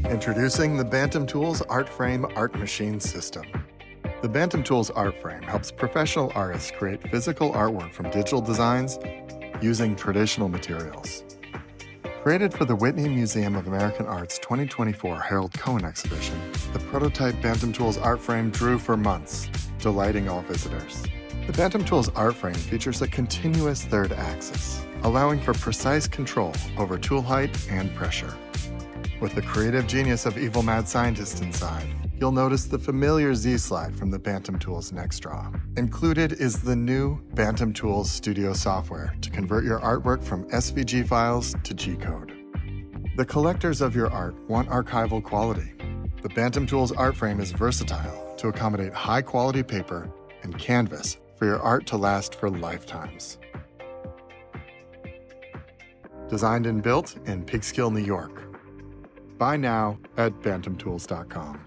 Introducing the Bantam Tools ArtFrame Art Machine System. The Bantam Tools ArtFrame helps professional artists create physical artwork from digital designs using traditional materials. Created for the Whitney Museum of American Art's 2024 Harold Cohen exhibition, the prototype Bantam Tools ArtFrame drew for months, delighting all visitors. The Bantam Tools ArtFrame features a continuous third axis, allowing for precise control over tool height and pressure. With the creative genius of evil mad scientist inside, you'll notice the familiar Z-slide from the Bantam Tools Next Draw. Included is the new Bantam Tools Studio software to convert your artwork from SVG files to G-code. The collectors of your art want archival quality. The Bantam Tools ArtFrame is versatile to accommodate high-quality paper and canvas for your art to last for lifetimes. Designed and built in Peekskill, New York. Buy now at bantamtools.com.